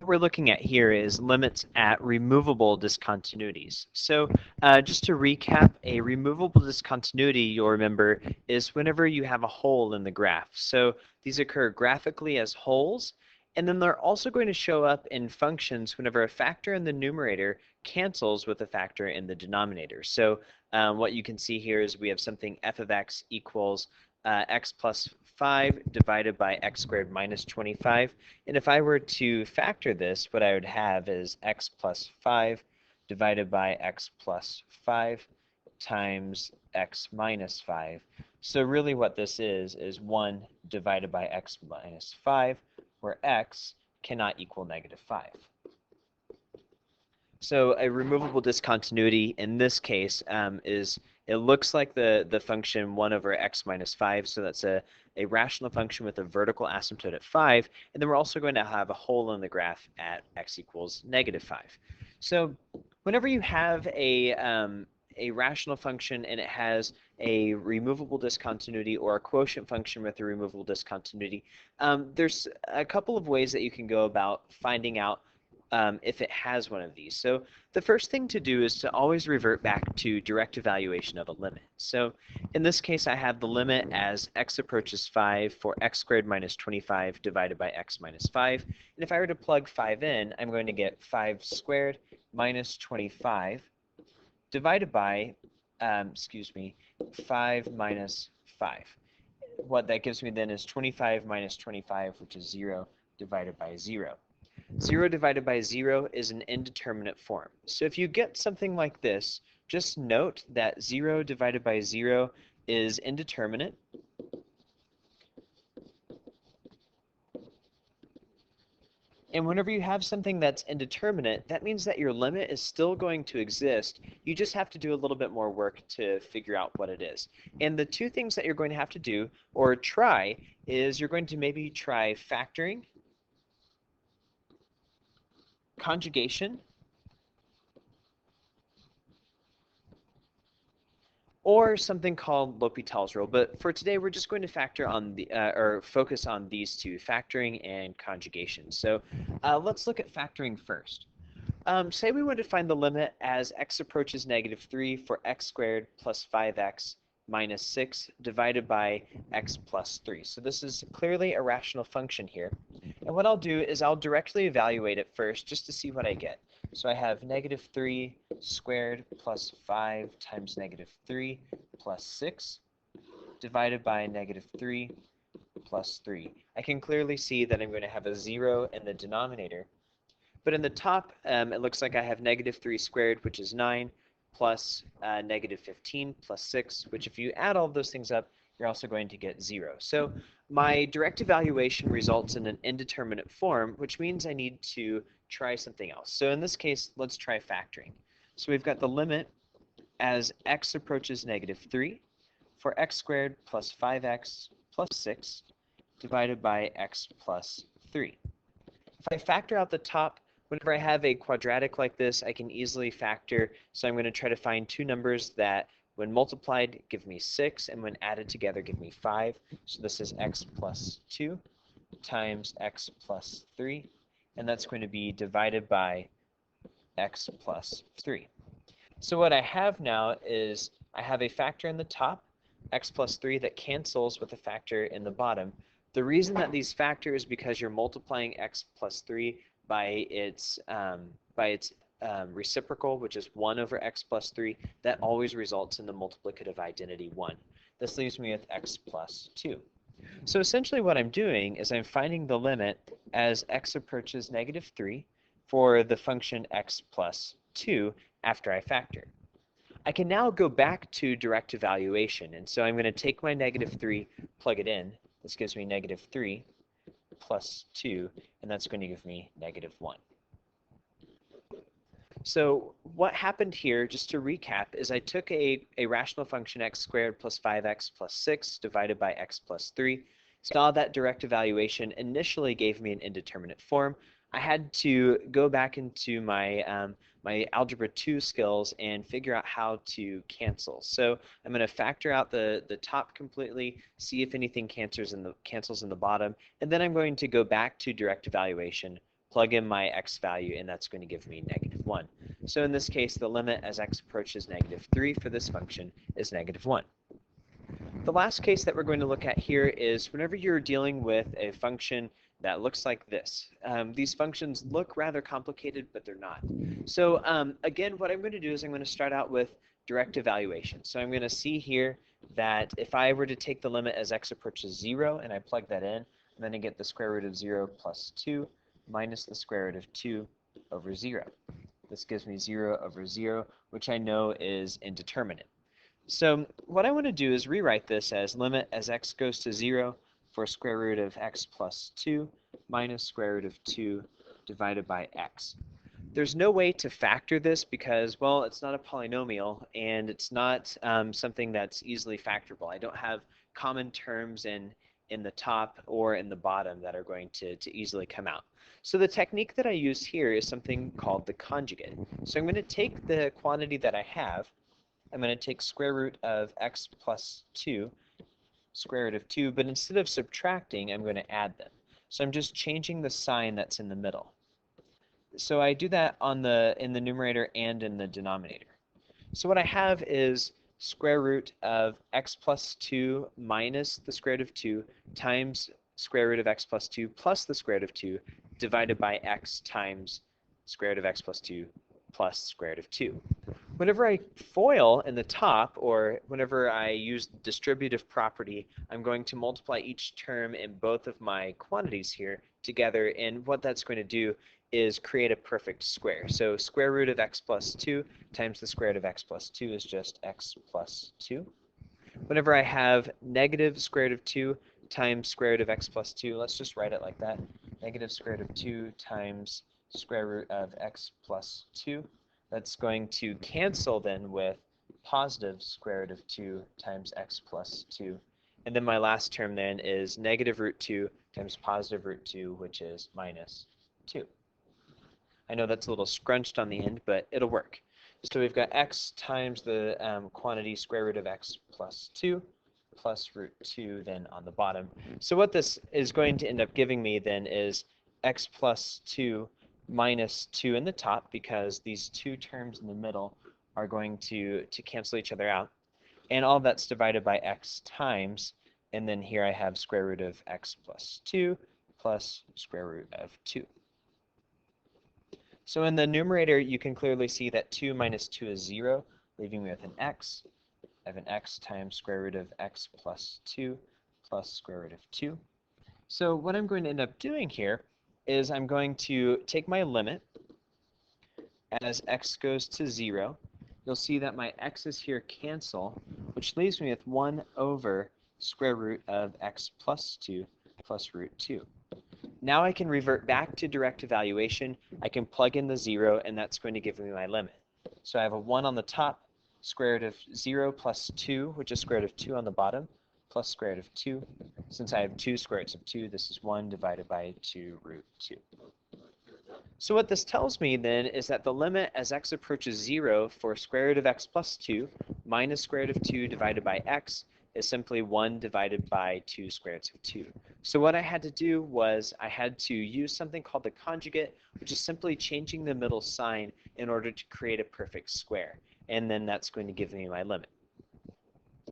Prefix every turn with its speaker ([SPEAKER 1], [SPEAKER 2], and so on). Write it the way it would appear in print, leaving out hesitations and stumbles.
[SPEAKER 1] we're looking at here is limits at removable discontinuities. So just to recap, a removable discontinuity, you'll remember, is whenever you have a hole in the graph. So these occur graphically as holes, and then they're also going to show up in functions whenever a factor in the numerator cancels with a factor in the denominator. So what you can see here is we have something f of x equals x plus 5 divided by x squared minus 25. And if I were to factor this, what I would have is x plus 5 divided by x plus 5 times x minus 5. So really what this is 1 divided by x minus 5, where x cannot equal negative 5. So a removable discontinuity in this case is, it looks like the function 1 over x minus 5, so that's a rational function with a vertical asymptote at 5, and then we're also going to have a hole in the graph at x equals negative 5. So whenever you have a rational function and it has a removable discontinuity or a quotient function with a removable discontinuity, there's a couple of ways that you can go about finding out if it has one of these. So the first thing to do is to always revert back to direct evaluation of a limit. So in this case, I have the limit as x approaches 5 for x squared minus 25 divided by x minus 5. And if I were to plug 5 in, I'm going to get 5 squared minus 25 divided by, 5 minus 5. What that gives me then is 25 minus 25, which is 0 divided by 0. 0 divided by 0 is an indeterminate form. So if you get something like this, just note that 0 divided by 0 is indeterminate. And whenever you have something that's indeterminate, that means that your limit is still going to exist. You just have to do a little bit more work to figure out what it is. And the two things that you're going to have to do, or try, is you're going to maybe try factoring, conjugation, or something called L'Hopital's rule. But for today, we're just going to factor on the or focus on these two, factoring and conjugation. So let's look at factoring first. Say we want to find the limit as x approaches negative 3 for x squared plus 5x minus 6 divided by x plus 3. So this is clearly a rational function here. And what I'll do is I'll directly evaluate it first just to see what I get. So I have negative 3 squared plus 5 times negative 3 plus 6 divided by negative 3 plus 3. I can clearly see that I'm going to have a 0 in the denominator. But in the top, it looks like I have negative 3 squared, which is 9, plus negative 15 plus 6, which if you add all of those things up, you're also going to get 0. So my direct evaluation results in an indeterminate form, which means I need to try something else. So in this case, let's try factoring. So we've got the limit as x approaches negative 3 for x squared plus 5x plus 6 divided by x plus 3. If I factor out the top, whenever I have a quadratic like this, I can easily factor. So I'm going to try to find two numbers that when multiplied give me 6 and when added together give me 5. So this is x plus 2 times x plus 3, and that's going to be divided by x plus 3. So what I have now is I have a factor in the top, x plus 3, that cancels with a factor in the bottom. The reason that these factor is because you're multiplying x plus 3 by its reciprocal, which is 1 over x plus 3. That always results in the multiplicative identity 1. This leaves me with x plus 2. So essentially what I'm doing is I'm finding the limit as x approaches negative 3 for the function x plus 2 after I factor. I can now go back to direct evaluation, and so I'm going to take my negative 3, plug it in. This gives me negative 3 plus 2, and that's going to give me negative 1. So what happened here, just to recap, is I took a rational function x squared plus 5x plus 6 divided by x plus 3, saw that direct evaluation initially gave me an indeterminate form. I had to go back into my my Algebra 2 skills and figure out how to cancel. So I'm going to factor out the top completely, see if anything cancels in the bottom, and then I'm going to go back to direct evaluation plug in my x value, and that's going to give me -1. So in this case, the limit as x approaches -3 for this function is -1. The last case that we're going to look at here is whenever you're dealing with a function that looks like this. These functions look rather complicated, but they're not. So again, what I'm going to do is I'm going to start out with direct evaluation. So I'm going to see here that if I were to take the limit as x approaches 0 and I plug that in, then I get the square root of 0 plus 2 minus the square root of 2 over 0. This gives me 0 over 0, which I know is indeterminate. So what I want to do is rewrite this as limit as x goes to 0 for square root of x plus 2 minus square root of 2 divided by x. There's no way to factor this because, well, it's not a polynomial and it's not something that's easily factorable. I don't have common terms in the top or in the bottom that are going to easily come out. So the technique that I use here is something called the conjugate. So I'm going to take the quantity that I have. I'm going to take square root of x plus 2, square root of 2, but instead of subtracting, I'm going to add them. So I'm just changing the sign that's in the middle. So I do that in the numerator and in the denominator. So what I have is square root of x plus 2 minus the square root of 2 times square root of x plus 2 plus the square root of 2 divided by x times square root of x plus 2 plus square root of 2. Whenever I FOIL in the top, or whenever I use the distributive property, I'm going to multiply each term in both of my quantities here together, and what that's going to do is create a perfect square. So square root of x plus 2 times the square root of x plus 2 is just x plus 2. Whenever I have negative square root of 2 times square root of x plus 2, let's just write it like that. Negative square root of 2 times square root of x plus 2. That's going to cancel then with positive square root of 2 times x plus 2. And then my last term then is negative root 2 times positive root 2, which is minus 2. I know that's a little scrunched on the end, but it'll work. So we've got x times the quantity square root of x plus 2 plus root 2 then on the bottom. So what this is going to end up giving me then is x plus 2 minus 2 in the top, because these two terms in the middle are going to cancel each other out. And all that's divided by x times, and then here I have square root of x plus 2 plus square root of 2. So in the numerator, you can clearly see that 2 minus 2 is 0, leaving me with an x. I have an x times square root of x plus 2 plus square root of 2. So what I'm going to end up doing here is I'm going to take my limit as x goes to 0. You'll see that my x's here cancel, which leaves me with 1 over square root of x plus 2 plus root 2. Now I can revert back to direct evaluation. I can plug in the 0, and that's going to give me my limit. So I have a 1 on the top, square root of 0 plus 2, which is square root of 2 on the bottom, plus square root of 2. Since I have two square roots of 2, this is 1 divided by 2 root 2. So what this tells me then is that the limit as x approaches 0 for square root of x plus 2 minus square root of 2 divided by x is simply 1 divided by 2 square roots of 2. So what I had to do was I had to use something called the conjugate, which is simply changing the middle sign in order to create a perfect square. And then that's going to give me my limit.